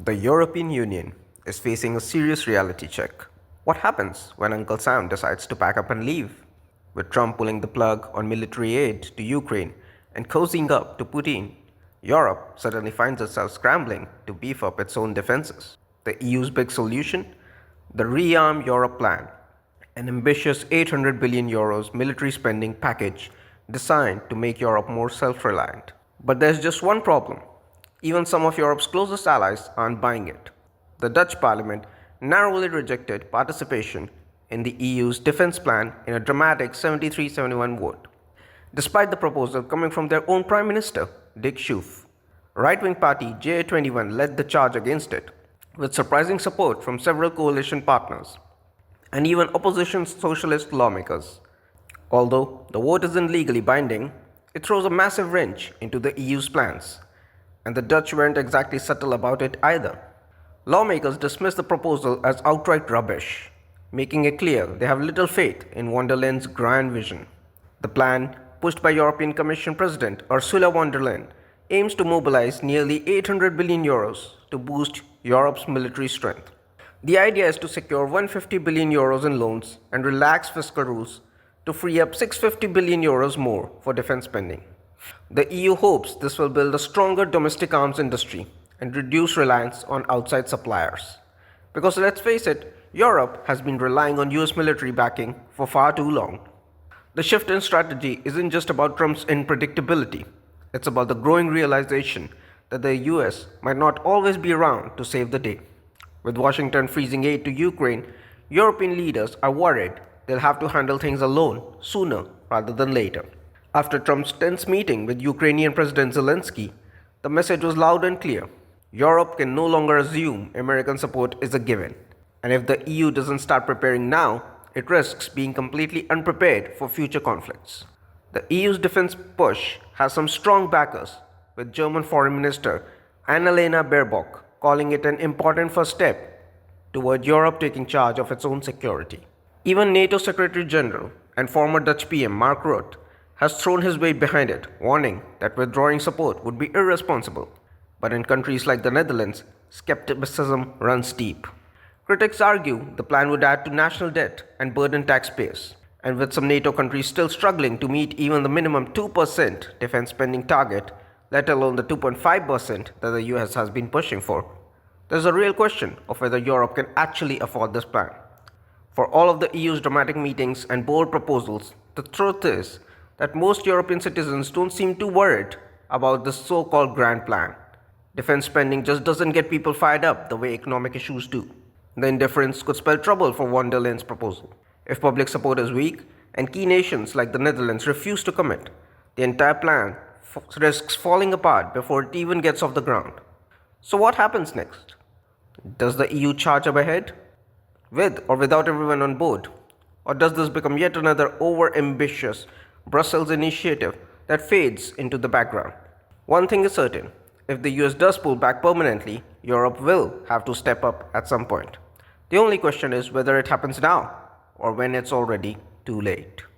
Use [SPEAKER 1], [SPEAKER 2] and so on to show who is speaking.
[SPEAKER 1] The European Union is facing a serious reality check. What happens when Uncle Sam decides to pack up and leave? With Trump pulling the plug on military aid to Ukraine and cozying up to Putin, Europe suddenly finds itself scrambling to beef up its own defenses. The EU's big solution? The ReArm Europe plan, an ambitious 800 billion euros military spending package designed to make Europe more self-reliant. But there's just one problem. Even some of Europe's closest allies aren't buying it. The Dutch parliament narrowly rejected participation in the EU's defense plan in a dramatic 73-71 vote, despite the proposal coming from their own Prime Minister, Dick Schoof. Right-wing party JA21 led the charge against it, with surprising support from several coalition partners and even opposition socialist lawmakers. Although the vote isn't legally binding, it throws a massive wrench into the EU's plans, and the Dutch weren't exactly subtle about it either. Lawmakers dismissed the proposal as outright rubbish, making it clear they have little faith in von der Leyen's grand vision. The plan, pushed by European Commission President Ursula von der Leyen, aims to mobilize nearly 800 billion euros to boost Europe's military strength. The idea is to secure 150 billion euros in loans and relax fiscal rules to free up 650 billion euros more for defense spending. The EU hopes this will build a stronger domestic arms industry and reduce reliance on outside suppliers. Because let's face it, Europe has been relying on US military backing for far too long. The shift in strategy isn't just about Trump's unpredictability, it's about the growing realization that the US might not always be around to save the day. With Washington freezing aid to Ukraine, European leaders are worried they'll have to handle things alone sooner rather than later. After Trump's tense meeting with Ukrainian President Zelensky, the message was loud and clear. Europe can no longer assume American support is a given. And if the EU doesn't start preparing now, it risks being completely unprepared for future conflicts. The EU's defense push has some strong backers, with German Foreign Minister Annalena Baerbock calling it an important first step toward Europe taking charge of its own security. Even NATO Secretary General and former Dutch PM Mark Rutte has thrown his weight behind it, warning that withdrawing support would be irresponsible. But in countries like the Netherlands, skepticism runs deep. Critics argue the plan would add to national debt and burden taxpayers. And with some NATO countries still struggling to meet even the minimum 2% defense spending target, let alone the 2.5% that the US has been pushing for, there's a real question of whether Europe can actually afford this plan. For all of the EU's dramatic meetings and bold proposals, the truth is that most European citizens don't seem too worried about this so-called grand plan. Defense spending just doesn't get people fired up the way economic issues do. The indifference could spell trouble for von der Leyen's proposal. If public support is weak and key nations like the Netherlands refuse to commit, the entire plan risks falling apart before it even gets off the ground. So what happens next? Does the EU charge up ahead, with or without everyone on board? Or does this become yet another over-ambitious Brussels initiative that fades into the background? One thing is certain, if the US does pull back permanently, Europe will have to step up at some point. The only question is whether it happens now or when it's already too late.